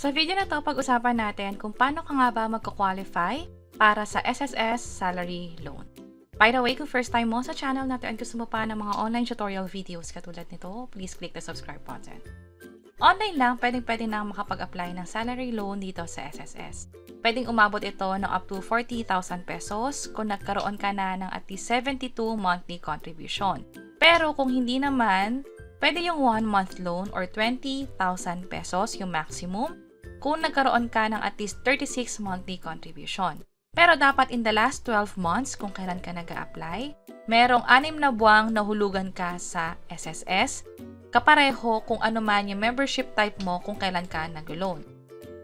Sa video na to, pag-usapan natin kung paano ka nga ba magka-qualify para sa SSS salary loan. By the way, kung first time mo sa channel natin at gusto mo pa ng mga online tutorial videos katulad nito, please click the subscribe button. Online lang, pwedeng na makapag-apply ng salary loan dito sa SSS. Pwedeng umabot ito ng up to 40,000 pesos kung nagkaroon ka na ng at least 72 monthly contribution. Pero kung hindi naman, pwede yung 1-month loan or 20,000 pesos yung maximum kung nagkaroon ka ng at least 36 monthly contribution. Pero dapat in the last 12 months kung kailan ka nag-a-apply, merong 6 na buwang nahulugan ka sa SSS, kapareho kung ano man yung membership type mo kung kailan ka nag-loan.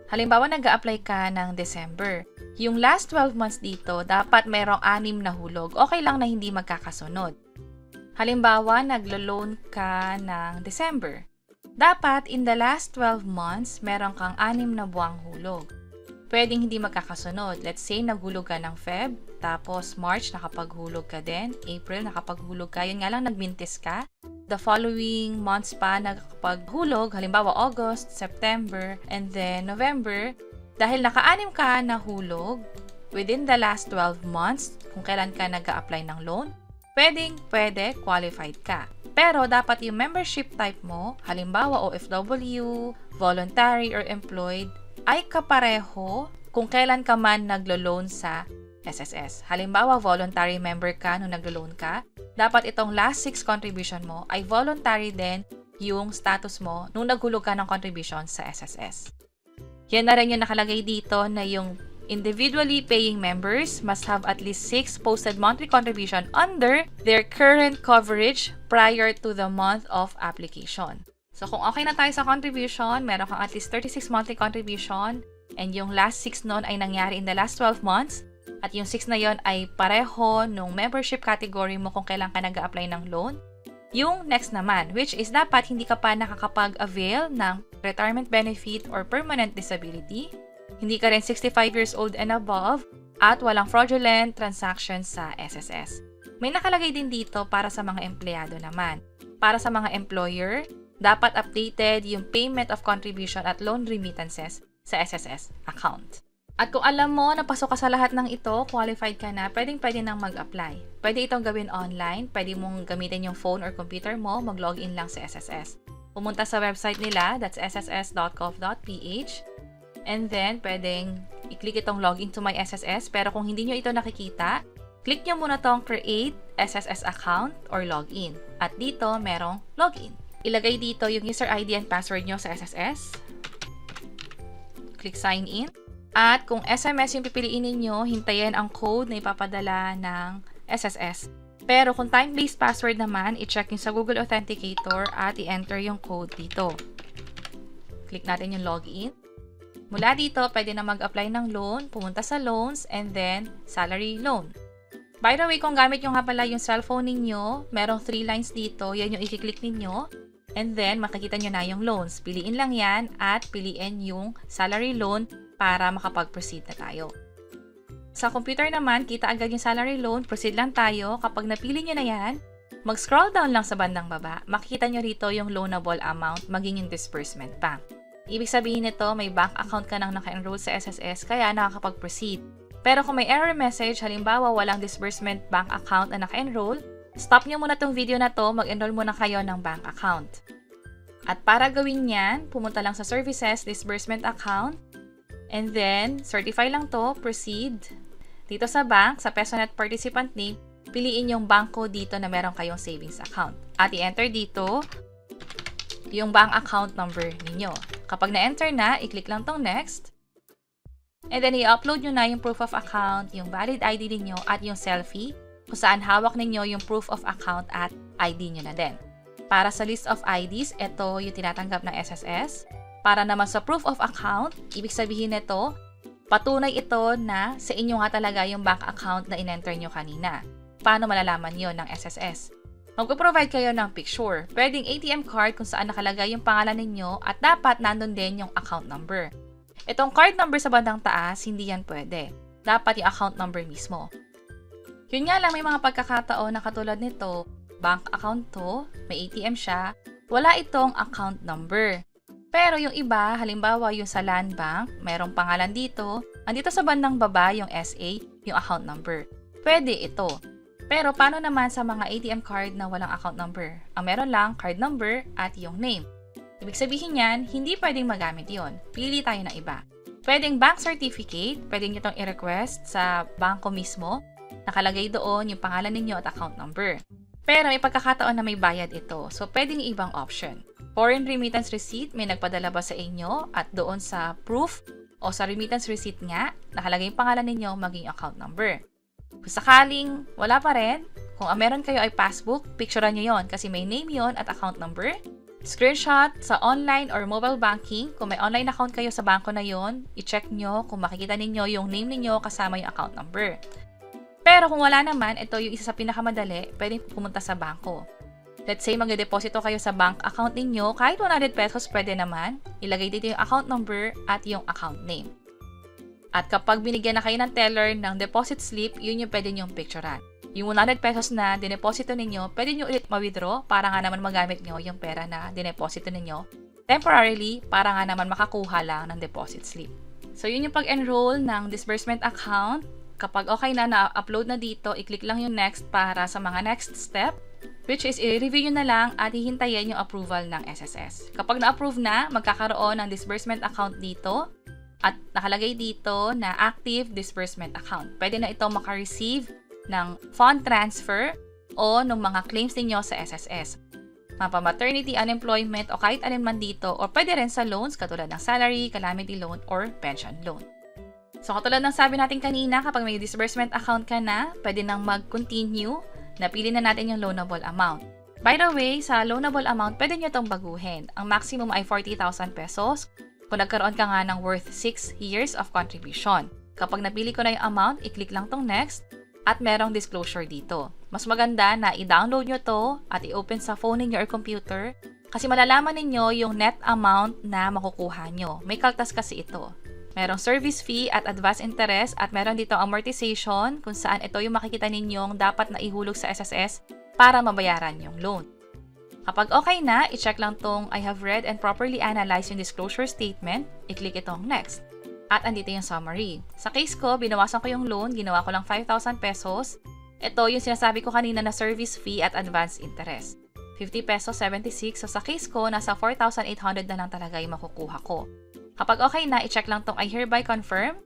Halimbawa, nag-a-apply ka ng December. Yung last 12 months dito, dapat merong 6 na hulog. Okay lang na hindi magkakasunod. Halimbawa, naglo-loan ka ng December. Dapat in the last 12 months, meron kang 6 na buwang hulog. Pwedeng hindi magkakasunod. Let's say, naghulog ka ng Feb, tapos March, nakapaghulog ka din. April, nakapaghulog ka. Yun nga lang, nagmintis ka. The following months pa, nakapaghulog. Halimbawa, August, September, and then November. Dahil naka-6 ka na hulog, within the last 12 months, kung kailan ka nag-a-apply ng loan, pwede, qualified ka. Pero dapat yung membership type mo, halimbawa OFW, voluntary, or employed, ay kapareho kung kailan ka man naglo-loan sa SSS. Halimbawa, voluntary member ka nung naglo-loan ka, dapat itong last 6 contribution mo ay voluntary din yung status mo nung naghulog ka ng contribution sa SSS. Yan na rin yung nakalagay dito na yung individually paying members must have at least 6 posted monthly contribution under their current coverage prior to the month of application. So, kung okay na tayo sa contribution, meron kang at least 36 monthly contribution, and yung last 6 nun ay nangyari in the last 12 months, at yung 6 na yon ay pareho nung membership category mo kung kailan ka nag-a-apply ng loan. Yung next naman, which is dapat hindi ka pa nakakapag-avail ng retirement benefit or permanent disability, hindi ka rin 65 years old and above, at walang fraudulent transactions sa SSS. May nakalagay din dito para sa mga empleyado naman. Para sa mga employer, dapat updated yung payment of contribution at loan remittances sa SSS account. At kung alam mo na pasok ka sa lahat ng ito, qualified ka na, pwede nang mag-apply. Pwede itong gawin online, pwede mong gamitin yung phone or computer mo, mag-login lang sa SSS. Pumunta sa website nila, that's sss.gov.ph. And then, pwedeng i-click itong login to my SSS, pero kung hindi nyo ito nakikita, click nyo muna tong create SSS account or login. At dito, merong login. Ilagay dito yung user ID and password nyo sa SSS. Click sign in. At kung SMS yung pipiliin ninyo, hintayin ang code na ipapadala ng SSS. Pero kung time-based password naman, i-check yung sa Google Authenticator at i-enter yung code dito. Click natin yung login. Mula dito, pwede na mag-apply ng loan, pumunta sa loans, and then salary loan. By the way, kung gamit nyo nga pala yung cellphone ninyo, merong 3 lines dito, yan yung i-click ninyo. And then, makikita nyo na yung loans. Piliin lang yan at piliin yung salary loan para makapag-proceed na tayo. Sa computer naman, kita agad yung salary loan. Proceed lang tayo. Kapag napili nyo na yan, mag-scroll down lang sa bandang baba. Makikita nyo rito yung loanable amount maging yung disbursement bank. Ibig sabihin nito, may bank account ka nang naka-enroll sa SSS kaya nakakapag-proceed. Pero kung may error message, halimbawa walang disbursement bank account na naka-enroll, stop nyo muna tong video na to, mag-enroll muna kayo ng bank account. At para gawin yan, pumunta lang sa Services, Disbursement Account, and then, certify lang to, proceed. Dito sa bank, sa PesoNet Participant Name, piliin yung banko dito na meron kayong savings account. At i-enter dito yung bank account number ninyo. Kapag na-enter na, i-click lang tong Next. And then, i-upload nyo na yung proof of account, yung valid ID ninyo, at yung selfie, kung saan hawak ninyo yung proof of account at ID nyo na din. Para sa list of IDs, ito yung tinatanggap ng SSS. Para naman sa proof of account, ibig sabihin nito, patunay ito na sa inyo nga talaga yung bank account na in-enter nyo kanina. Paano malalaman yon ng SSS? Magpo-provide kayo ng picture. Pwedeng ATM card kung saan nakalagay yung pangalan ninyo at dapat nandun din yung account number. Itong card number sa bandang taas, hindi yan pwede. Dapat yung account number mismo. Yun nga lang, may mga pagkakataon na katulad nito, bank account to, may ATM siya, wala itong account number. Pero yung iba, halimbawa yung sa land bank, merong pangalan dito, andito sa bandang baba yung SA, yung account number. Pwede ito. Pero paano naman sa mga ATM card na walang account number? Ang meron lang, card number at yung name. Ibig sabihin yan, hindi pwedeng magamit yon. Pili tayo ng iba. Pwedeng bank certificate, pwede nyo itong i-request sa banko mismo. Nakalagay doon yung pangalan ninyo at account number. Pero may pagkakataon na may bayad ito, so pwedeng ibang option. Foreign remittance receipt, may nagpadala ba sa inyo at doon sa proof o sa remittance receipt nga, nakalagay yung pangalan ninyo maging account number. Kung sakaling wala pa rin, kung meron kayo ay passbook, picturean nyo yon kasi may name yon at account number. Screenshot sa online or mobile banking, kung may online account kayo sa banko na yon, i-check nyo kung makikita ninyo yung name ninyo kasama yung account number. Pero kung wala naman, ito yung isa sa pinakamadali, pwedeng pumunta sa banko. Let's say magdedeposito kayo sa bank account ninyo, kahit 100 pesos pwede naman, ilagay dito yung account number at yung account name. At kapag binigyan na kayo ng teller ng deposit slip, yun yung pwede nyong picturean. Yung 100 pesos na dineposito ninyo, pwede nyo ulit ma-withdraw para nga naman magamit nyo yung pera na dineposito ninyo temporarily para nga naman makakuha lang ng deposit slip. So yun yung pag-enroll ng disbursement account. Kapag okay na-upload na dito, i-click lang yung next para sa mga next step, which is i-review nyo na lang at hihintayin yung approval ng SSS. Kapag na-approve na, magkakaroon ng disbursement account dito at nakalagay dito na active disbursement account. Pwede na ito maka-receive ng fund transfer o ng mga claims ninyo sa SSS. Mapa-maternity, unemployment o kahit alin man dito o pwede rin sa loans katulad ng salary, calamity loan or pension loan. So katulad ng sabi natin kanina, kapag may disbursement account ka na, pwede nang mag-continue. Napili na natin yung loanable amount. By the way, sa loanable amount, pwede nyo itong baguhin. Ang maximum ay 40,000 pesos kung nagkaroon ka nga ng worth 6 years of contribution. Kapag napili ko na yung amount, i-click lang tong next at merong disclosure dito. Mas maganda na i-download nyo to at i-open sa phone ninyo or computer kasi malalaman ninyo yung net amount na makukuha nyo. May kaltas kasi ito. Merong service fee at advance interest at meron dito amortization kung saan ito yung makikita ninyong dapat na ihulog sa SSS para mabayaran yung loan. Kapag okay na, i-check lang tong I have read and properly analyzed yung disclosure statement, i-click itong next. At andito yung summary. Sa case ko, binawasan ko yung loan, ginawa ko lang 5,000 pesos. Ito yung sinasabi ko kanina na service fee at advance interest. 50 pesos, 76. So sa case ko, nasa 4,800 na lang talaga yung makukuha ko. Kapag okay na, i-check lang tong I hereby confirm.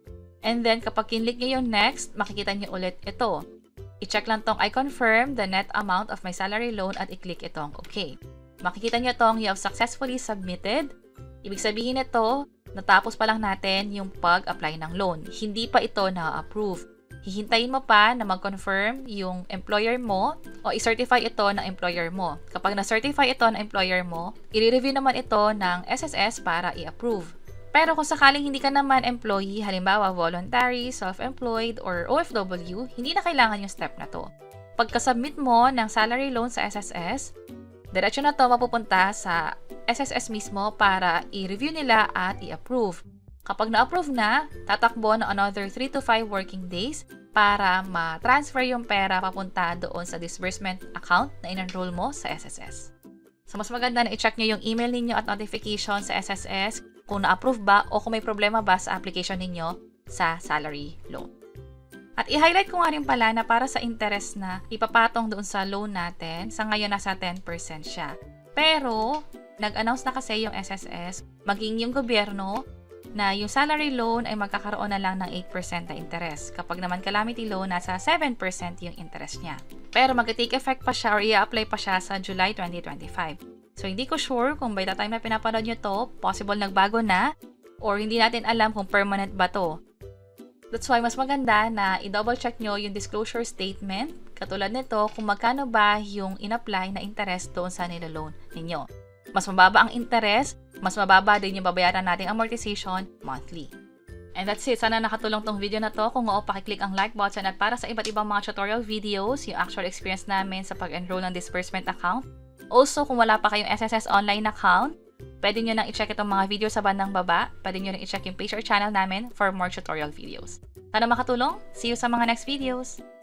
And then, kapag kinlik nyo yung next, makikita nyo ulit ito. I-check lang tong I confirm the net amount of my salary loan at i-click itong okay. Makikita nyo tong you have successfully submitted. Ibig sabihin nito, natapos pa lang natin yung pag-apply ng loan. Hindi pa ito na-approve. Hihintayin mo pa na mag-confirm yung employer mo o i-certify ito ng employer mo. Kapag na-certify ito ng employer mo, i-review naman ito ng SSS para i-approve. Pero kung sakaling hindi ka naman employee, halimbawa voluntary, self-employed, or OFW, hindi na kailangan yung step na to. Pagka-submit mo ng salary loan sa SSS, diretso na to mapupunta sa SSS mismo para i-review nila at i-approve. Kapag na-approve na, tatakbo na another 3 to 5 working days para ma-transfer yung pera papunta doon sa disbursement account na in-enroll mo sa SSS. So, mas maganda na i-check nyo yung email ninyo at notification sa SSS kung na-approve ba o kung may problema ba sa application ninyo sa salary loan. At i-highlight ko nga rin pala na para sa interest na ipapatong doon sa loan natin, sa ngayon nasa 10% siya. Pero, nag-announce na kasi yung SSS, maging yung gobyerno, na yung salary loan ay magkakaroon na lang ng 8% na interest. Kapag naman calamity loan, nasa 7% yung interest niya. Pero mag-take effect pa siya or i-apply pa siya sa July 2025. So, hindi ko sure kung by the time na pinapanood nyo to, possible nagbago na or hindi natin alam kung permanent ba to. That's why mas maganda na i-double check nyo yung disclosure statement. Katulad nito, kung magkano ba yung in-apply na interest doon sa niloloan ninyo. Mas mababa ang interest, mas mababa din yung babayaran nating amortization monthly. And that's it. Sana nakatulong tong video na to. Kung oo, pakiclick ang like button at para sa iba't ibang mga tutorial videos, yung actual experience namin sa pag-enroll ng disbursement account. Also, kung wala pa kayong SSS online account, pwede nyo nang i-check itong mga video sa bandang baba. Pwede nyo nang i-check yung page or channel namin for more tutorial videos. Sana makatulong. See you sa mga next videos!